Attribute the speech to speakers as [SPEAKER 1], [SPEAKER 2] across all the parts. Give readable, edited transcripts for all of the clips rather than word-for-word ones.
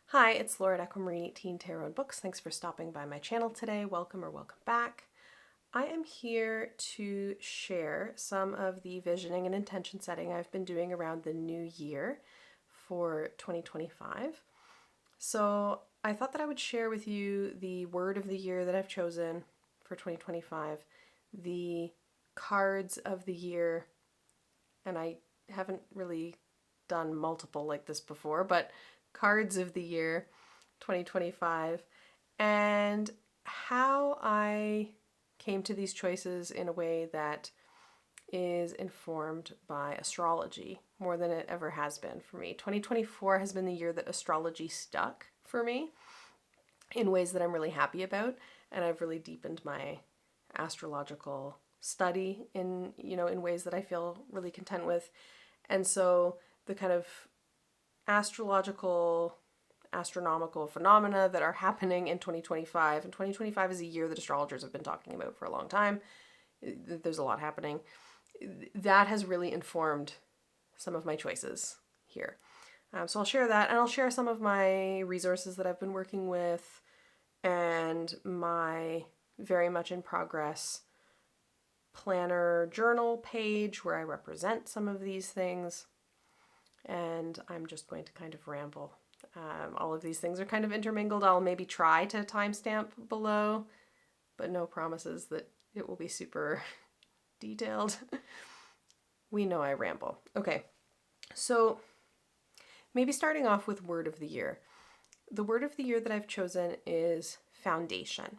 [SPEAKER 1] Hi, it's Laura at Aquamarine 18 Tarot and Books. Thanks for stopping by my channel today. Welcome or welcome back. I am here to share some of the visioning and intention setting I've been doing around the new year for 2025. So I thought that I would share with you the word of the year that I've chosen for 2025, the cards of the year, and I haven't really done multiple like this before, but cards of the year 2025, and how I came to these choices in a way that is informed by astrology more than it ever has been for me. 2024 has been the year that astrology stuck for me in ways that I'm really happy about, and I've really deepened my astrological study in ways that I feel really content with. And so the kind of astronomical phenomena that are happening in 2025, and 2025 is a year that astrologers have been talking about for a long time. There's a lot happening. That has really informed some of my choices here. So I'll share that, and I'll share some of my resources that I've been working with and my very much in progress planner journal page where I represent some of these things. And I'm just going to kind of ramble. All of these things are kind of intermingled. I'll maybe try to timestamp below, but no promises that it will be super detailed. We know I ramble. Okay, so maybe starting off with word of the year. The word of the year that I've chosen is foundation.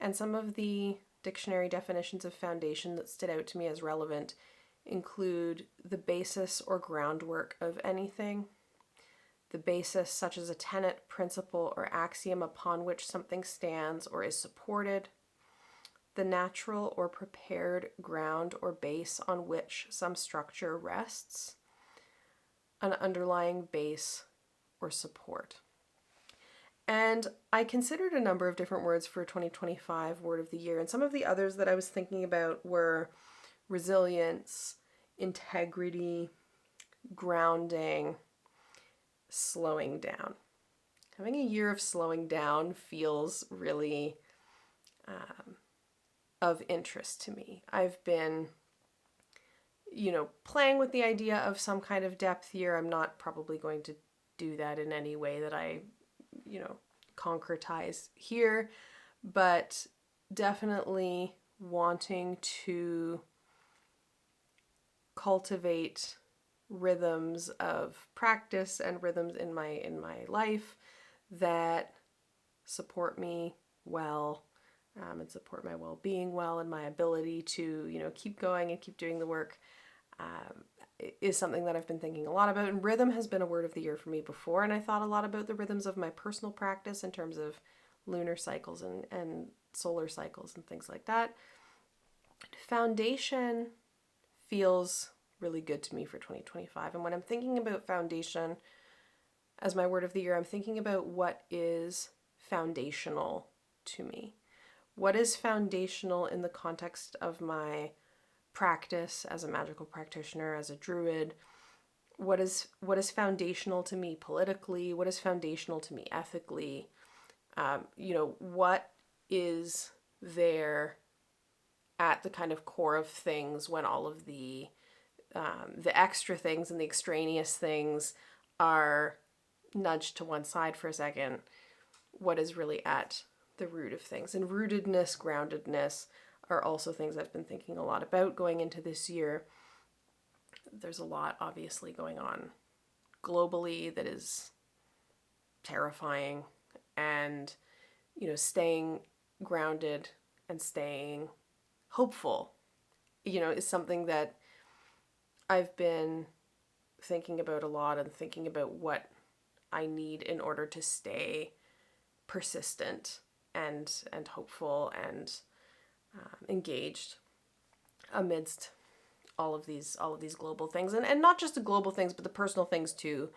[SPEAKER 1] And some of the dictionary definitions of foundation that stood out to me as relevant include the basis or groundwork of anything, the basis such as a tenet, principle, or axiom upon which something stands or is supported, the natural or prepared ground or base on which some structure rests, an underlying base or support. And I considered a number of different words for 2025 word of the year, and some of the others that I was thinking about were resilience, integrity, grounding, slowing down. Having a year of slowing down feels really of interest to me. I've been, playing with the idea of some kind of depth year. I'm not probably going to do that in any way that I, concretize here, but definitely wanting to cultivate rhythms of practice and rhythms in my life that support me well, and support my well-being well, and my ability to keep going and keep doing the work is something that I've been thinking a lot about. And rhythm has been a word of the year for me before, and I thought a lot about the rhythms of my personal practice in terms of lunar cycles and solar cycles and things like that. Foundation feels really good to me for 2025. And when I'm thinking about foundation as my word of the year, I'm thinking about what is foundational to me. What is foundational in the context of my practice as a magical practitioner, as a druid? What is foundational to me politically? What is foundational to me ethically? What is there at the kind of core of things when all of the extra things and the extraneous things are nudged to one side for a second? What is really at the root of things? And rootedness, groundedness are also things I've been thinking a lot about going into this year. There's a lot obviously going on globally that is terrifying, and staying grounded and staying hopeful is something that I've been thinking about a lot, and thinking about what I need in order to stay persistent and hopeful and engaged amidst all of these global things, and not just the global things, but the personal things too.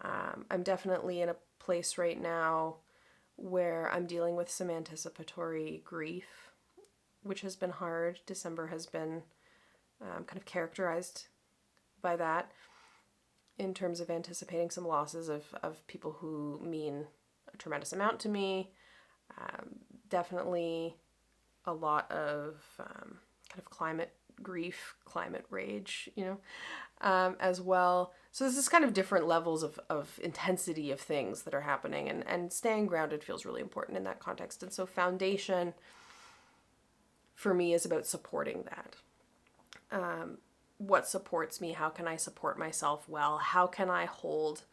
[SPEAKER 1] I'm definitely in a place right now where I'm dealing with some anticipatory grief, which has been hard. December has been kind of characterized by that. in terms of anticipating some losses of people who mean a tremendous amount to me. Definitely a lot of kind of climate grief, climate rage, as well. So this is kind of different levels of intensity of things that are happening, and staying grounded feels really important in that context. And so foundation for me is about supporting that. What supports me? How can I support myself well? How can I hold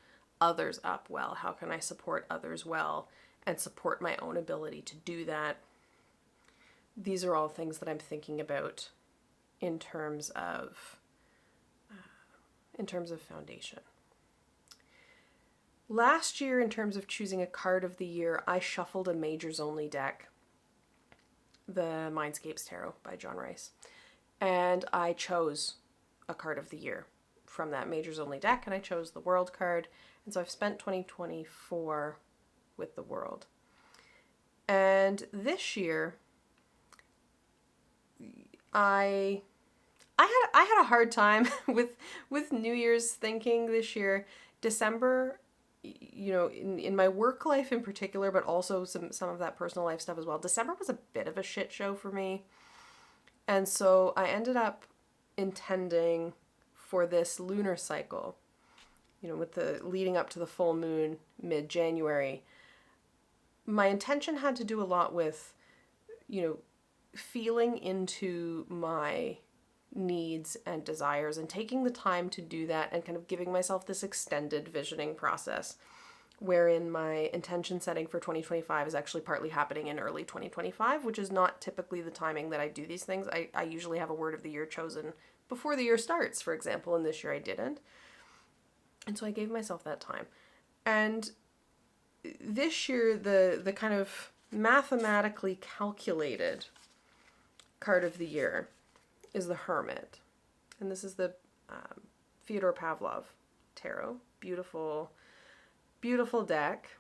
[SPEAKER 1] others up well? How can I support others well and support my own ability to do that? These are all things that I'm thinking about in terms of foundation. Last year, in terms of choosing a card of the year, I shuffled a Majors Only deck, the Mindscapes Tarot by John Rice, and I chose a card of the year from that Majors Only deck, and I chose the World card, and so I've spent 2024 with the World. And this year, I had a hard time with New Year's thinking this year. December, in my work life in particular, but also some of that personal life stuff as well, December was a bit of a shit show for me. And so I ended up intending for this lunar cycle, with the leading up to the full moon mid-January, my intention had to do a lot with, feeling into my needs and desires and taking the time to do that, and kind of giving myself this extended visioning process wherein my intention setting for 2025 is actually partly happening in early 2025, which is not typically the timing that I do these things. I usually have a word of the year chosen before the year starts, for example, and this year I didn't. And so I gave myself that time. And this year, the kind of mathematically calculated card of the year is the Hermit. And this is the Fyodor Pavlov tarot. Beautiful, beautiful deck.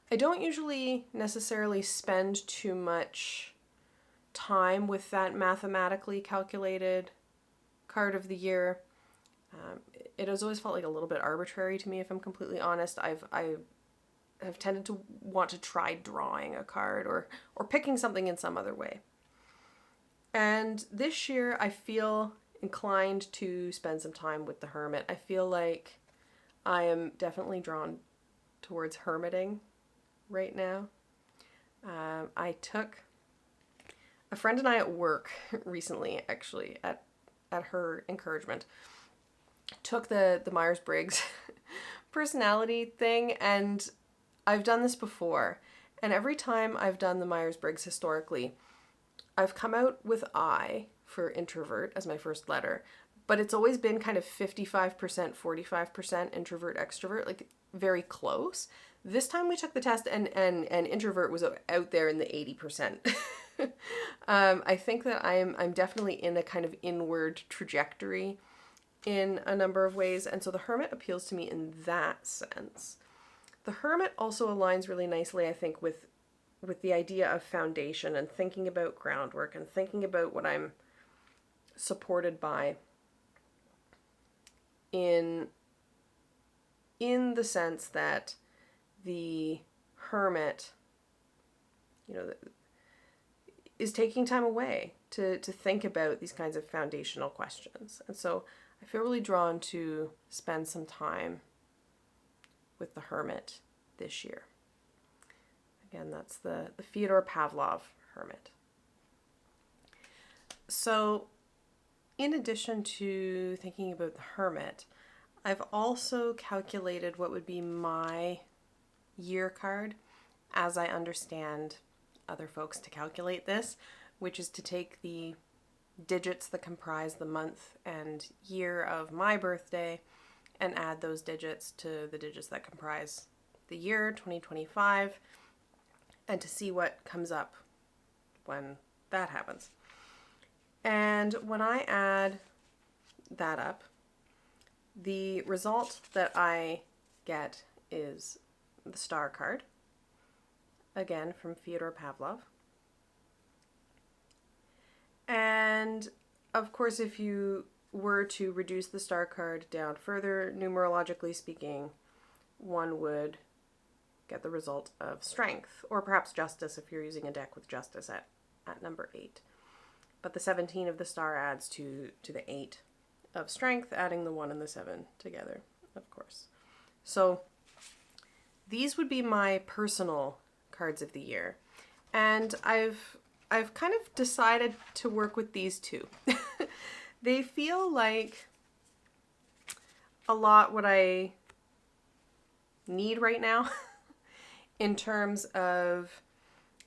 [SPEAKER 1] I don't usually necessarily spend too much time with that mathematically calculated card of the year. It has always felt like a little bit arbitrary to me, if I'm completely honest. I have tended to want to try drawing a card or picking something in some other way. And this year, I feel inclined to spend some time with the Hermit. I feel like I am definitely drawn towards hermiting right now. I took a friend and I at work recently, actually, at her encouragement, took the Myers-Briggs personality thing, and I've done this before. And every time I've done the Myers-Briggs historically, I've come out with I for introvert as my first letter, but it's always been kind of 55%, 45% introvert, extrovert, like very close. This time we took the test and introvert was out there in the 80%. I think that I'm definitely in a kind of inward trajectory in a number of ways, and so the Hermit appeals to me in that sense. The Hermit also aligns really nicely, I think, with the idea of foundation and thinking about groundwork and thinking about what I'm supported by in the sense that the Hermit, is taking time away to think about these kinds of foundational questions. And so I feel really drawn to spend some time with the Hermit this year. Again, that's the Fyodor Pavlov Hermit. So in addition to thinking about the Hermit, I've also calculated what would be my year card as I understand other folks to calculate this, which is to take the digits that comprise the month and year of my birthday and add those digits to the digits that comprise the year 2025, and to see what comes up when that happens. And when I add that up, the result that I get is the Star card, again from Fyodor Pavlov. And of course, if you were to reduce the star card down further, numerologically speaking, one would get the result of strength, or perhaps justice if you're using a deck with justice at number 8. But the 17 of the star adds to the 8 of strength, adding the 1 and the 7 together, of course. So these would be my personal cards of the year. And I've kind of decided to work with these two. They feel like a lot what I need right now in terms of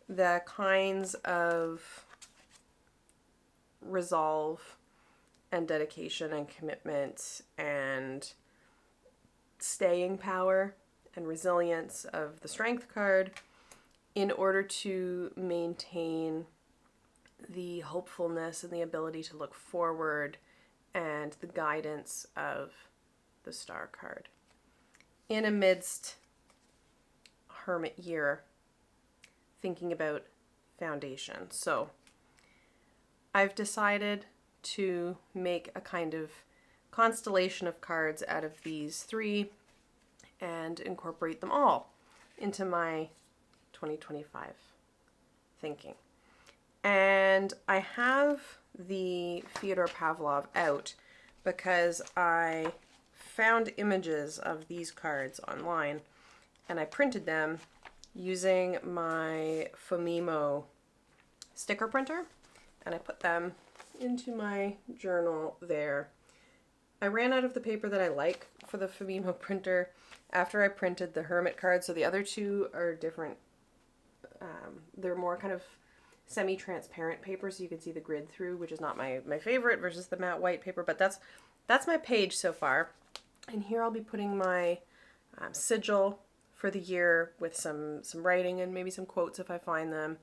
[SPEAKER 1] the kinds of resolve and dedication and commitment and staying power and resilience of the strength card in order to maintain the hopefulness and the ability to look forward and the guidance of the star card. In amidst Hermit year, thinking about foundation. So I've decided to make a kind of constellation of cards out of these 3 and incorporate them all into my 2025 thinking. And I have the Fyodor Pavlov out because I found images of these cards online and I printed them using my Fomimo sticker printer, and I put them into my journal there. I ran out of the paper that I like for the Fomimo printer after I printed the Hermit card, so the other 2 are different. They're more kind of semi-transparent paper, so you can see the grid through, which is not my favorite versus the matte white paper, but that's my page so far. And here I'll be putting my sigil for the year with some writing and maybe some quotes if I find them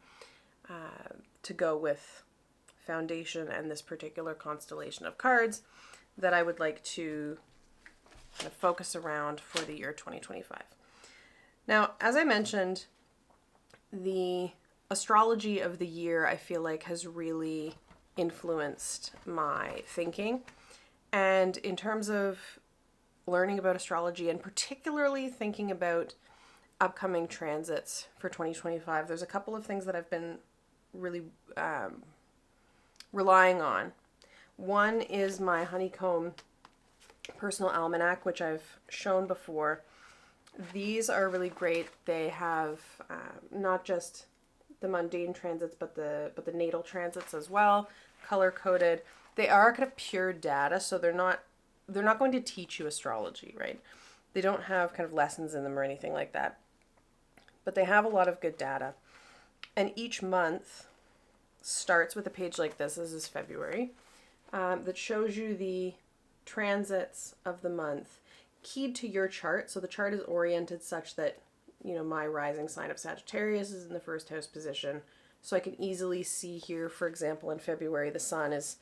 [SPEAKER 1] to go with foundation and this particular constellation of cards that I would like to kind of focus around for the year 2025. Now, as I mentioned, the astrology of the year I feel like has really influenced my thinking. And in terms of learning about astrology and particularly thinking about upcoming transits for 2025, there's a couple of things that I've been really relying on. One is my Honeycomb Personal Almanac, which I've shown before. These are really great. They have not just the mundane transits, but the natal transits as well, color coded. They are kind of pure data, so they're not going to teach you astrology, right? They don't have kind of lessons in them or anything like that, but they have a lot of good data. And each month starts with a page like this. This is February, that shows you the transits of the month keyed to your chart. So the chart is oriented such that, my rising sign of Sagittarius is in the first house position. So I can easily see here, for example, in February, the sun is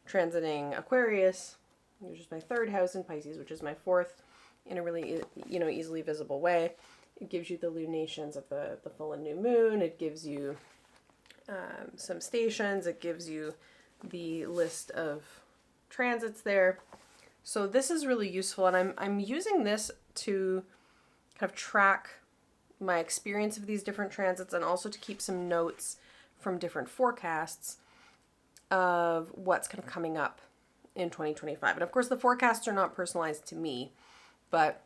[SPEAKER 1] transiting Aquarius, which is my 3rd house, and Pisces, which is my 4th, in a really, easily visible way. It gives you the lunations of the full and new moon. It gives you some stations. It gives you the list of transits there. So this is really useful, and I'm using this to kind of track my experience of these different transits and also to keep some notes from different forecasts of what's kind of coming up in 2025. And of course, the forecasts are not personalized to me, but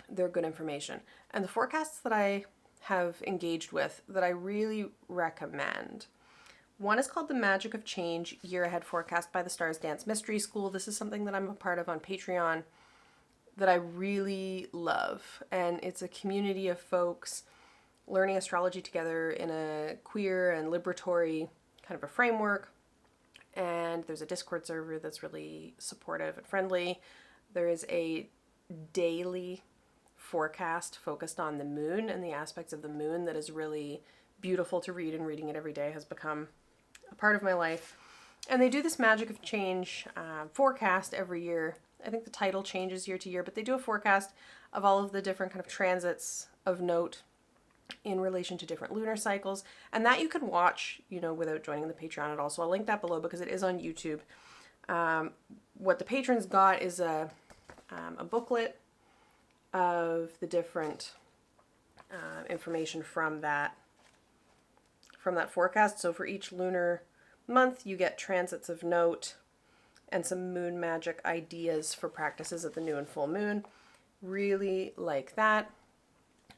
[SPEAKER 1] they're good information. And the forecasts that I have engaged with that I really recommend. One is called The Magic of Change Year Ahead Forecast by the Stars Dance Mystery School. This is something that I'm a part of on Patreon that I really love. And it's a community of folks learning astrology together in a queer and liberatory kind of a framework. And there's a Discord server that's really supportive and friendly. There is a daily forecast focused on the moon and the aspects of the moon that is really beautiful to read, and reading it every day has become a part of my life. And they do this Magic of Change forecast every year. I think the title changes year to year, but they do a forecast of all of the different kind of transits of note in relation to different lunar cycles. And that you can watch, without joining the Patreon at all. So I'll link that below because it is on YouTube. What the patrons got is a booklet of the different information from that forecast. So for each lunar month, you get transits of note and some moon magic ideas for practices at the new and full moon. Really like that.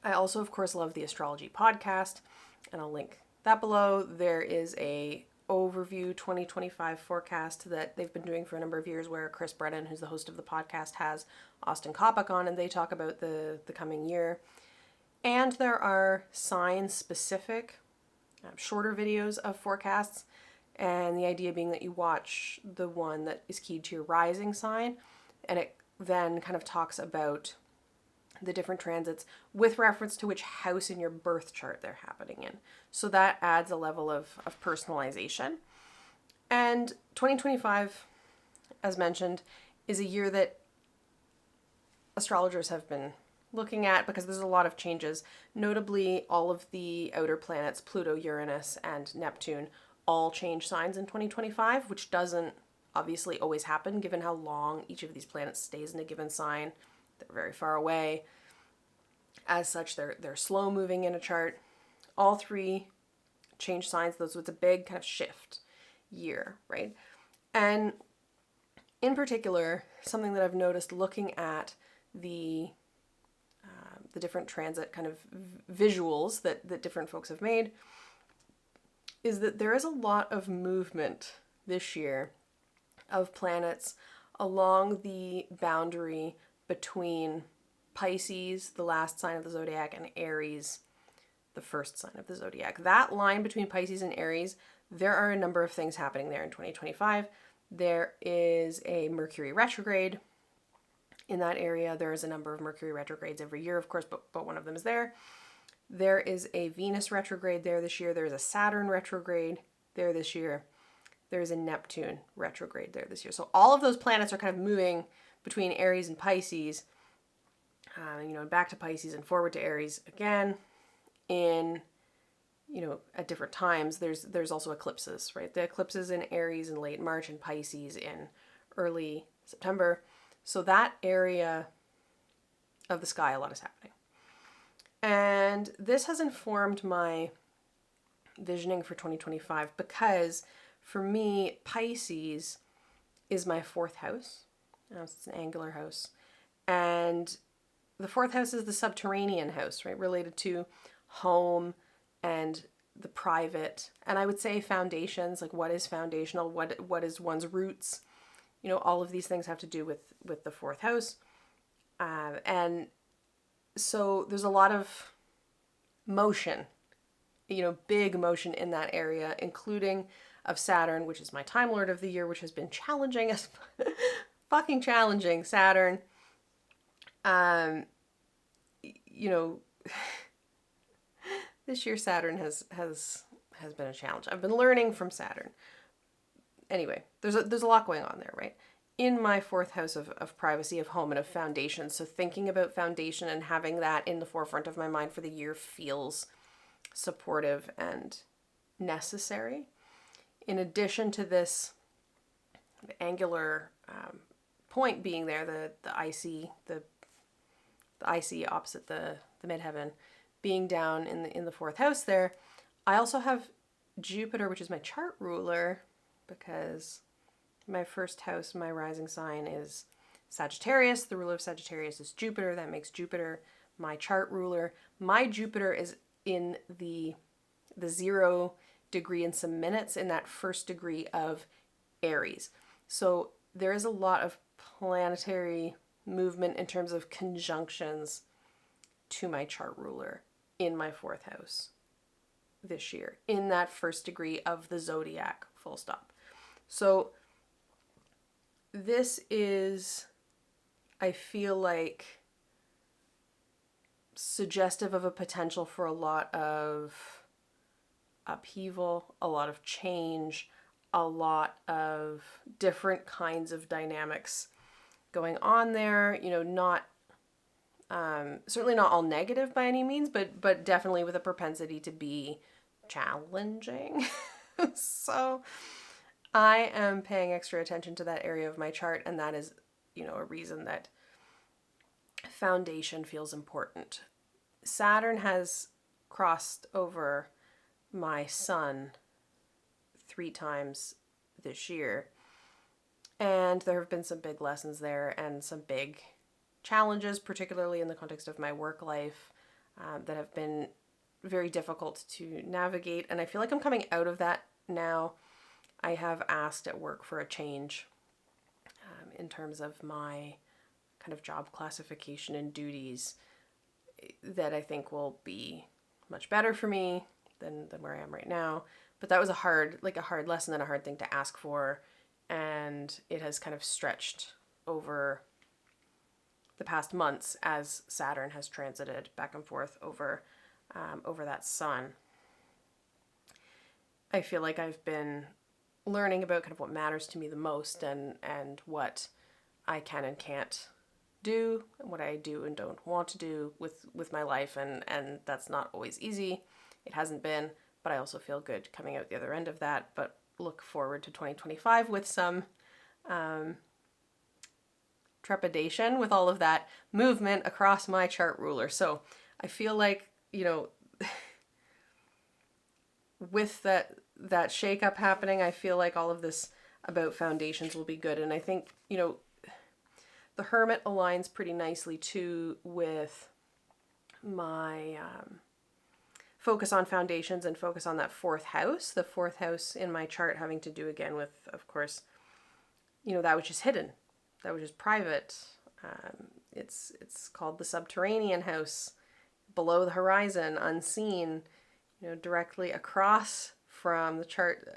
[SPEAKER 1] I also, of course, love the Astrology podcast, and I'll link that below. There is a overview 2025 forecast that they've been doing for a number of years, where Chris Brennan, who's the host of the podcast, has Austin Kopach on, and they talk about the coming year. And there are sign-specific, shorter videos of forecasts, and the idea being that you watch the one that is keyed to your rising sign, and it then kind of talks about the different transits with reference to which house in your birth chart they're happening in. So that adds a level of personalization. And 2025, as mentioned, is a year that astrologers have been looking at because there's a lot of changes. Notably, all of the outer planets, Pluto, Uranus, and Neptune, all change signs in 2025, which doesn't obviously always happen given how long each of these planets stays in a given sign. They're very far away. As such, they're slow moving in a chart. All three change signs, so it's a big kind of shift year, right? And in particular, something that I've noticed looking at the different transit kind of visuals that different folks have made is that there is a lot of movement this year of planets along the boundary between Pisces, the last sign of the zodiac, and Aries, the first sign of the zodiac. That line between Pisces and Aries, there are a number of things happening there in 2025. There is a Mercury retrograde in that area. There is a number of Mercury retrogrades every year, of course, but one of them is there. There is a Venus retrograde there this year. There is a Saturn retrograde there this year. There is a Neptune retrograde there this year. So all of those planets are kind of moving between Aries and Pisces, back to Pisces and forward to Aries again in, at different times. There's also eclipses, right? The eclipses in Aries in late March and Pisces in early September. So that area of the sky, a lot is happening. And this has informed my visioning for 2025 because for me, Pisces is my fourth house. It's an angular house. And the fourth house is the subterranean house, right? Related to home and the private. And I would say foundations, like what is foundational? What is one's roots? All of these things have to do with the fourth house. And so there's a lot of motion, big motion in that area, including of Saturn, which is my Time Lord of the year, which has been challenging as fucking challenging. Saturn, this year Saturn has been a challenge. I've been learning from Saturn. Anyway, there's a lot going on there, right? In my fourth house of privacy, of home, and of foundation. So thinking about foundation and having that in the forefront of my mind for the year feels supportive and necessary. In addition to this angular point being there, the IC opposite the midheaven being down in the fourth house there, I also have Jupiter, which is my chart ruler, because my first house, my rising sign, is Sagittarius. The ruler of Sagittarius is Jupiter. That makes Jupiter my chart ruler. My Jupiter is in the 0 degree and some minutes in that first degree of Aries. So there is a lot of planetary movement in terms of conjunctions to my chart ruler in my fourth house this year, in that first degree of the zodiac, full stop. So this is, I feel like, suggestive of a potential for a lot of upheaval, a lot of change, a lot of different kinds of dynamics going on there. Not certainly not all negative by any means, but definitely with a propensity to be challenging. So I am paying extra attention to that area of my chart, and that is, a reason that foundation feels important. Saturn has crossed over my sun 3 times this year, and there have been some big lessons there and some big challenges, particularly in the context of my work life, that have been very difficult to navigate. And I feel like I'm coming out of that now. I have asked at work for a change in terms of my kind of job classification and duties that I think will be much better for me than where I am right now. But that was a hard lesson and a hard thing to ask for. And it has kind of stretched over the past months as Saturn has transited back and forth over that sun. I feel like I've been learning about kind of what matters to me the most and what I can and can't do, and what I do and don't want to do with my life, and that's not always easy. It hasn't been, but I also feel good coming out the other end of that, but look forward to 2025 with some trepidation with all of that movement across my chart ruler. So I feel like, with that shakeup happening, I feel like all of this about foundations will be good. And I think, the Hermit aligns pretty nicely too with my focus on foundations and focus on that 4th house. The 4th house in my chart having to do again with, of course, that which is hidden, that which is private. It's called the subterranean house, below the horizon, unseen, directly across from the chart,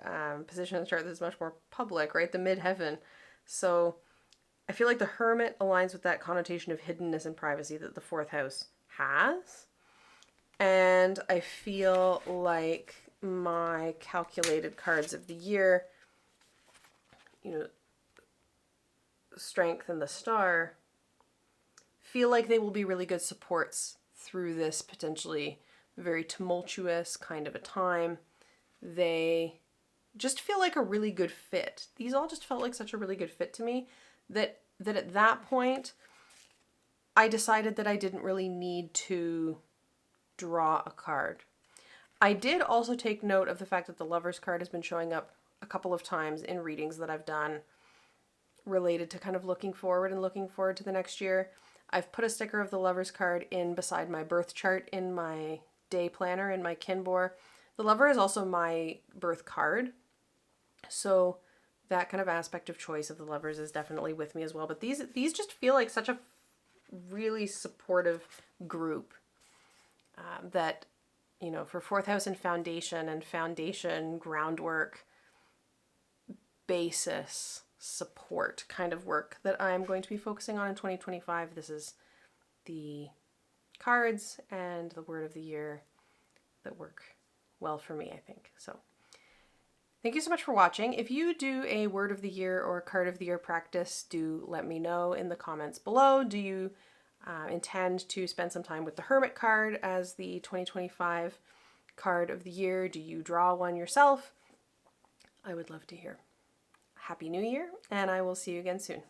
[SPEAKER 1] position of the chart that's much more public, right? The midheaven. So I feel like the Hermit aligns with that connotation of hiddenness and privacy that the 4th house has. And I feel like my calculated cards of the year, Strength and the Star, feel like they will be really good supports through this potentially very tumultuous kind of a time. They just feel like a really good fit. These all just felt like such a really good fit to me that at that point I decided that I didn't really need to draw a card. I did also take note of the fact that the Lover's card has been showing up a couple of times in readings that I've done related to kind of looking forward to the next year. I've put a sticker of the Lover's card in beside my birth chart in my day planner in my Kinbor. The Lover is also my birth card, so that kind of aspect of choice of the Lovers is definitely with me as well. But these just feel like such a really supportive group that, for 4th house and foundation, groundwork, basis, support kind of work that I'm going to be focusing on in 2025. This is the cards and the word of the year that work well for me, I think. So thank you so much for watching. If you do a word of the year or card of the year practice, do let me know in the comments below. Do you intend to spend some time with the Hermit card as the 2025 card of the year? Do you draw one yourself? I would love to hear. Happy New Year, and I will see you again soon.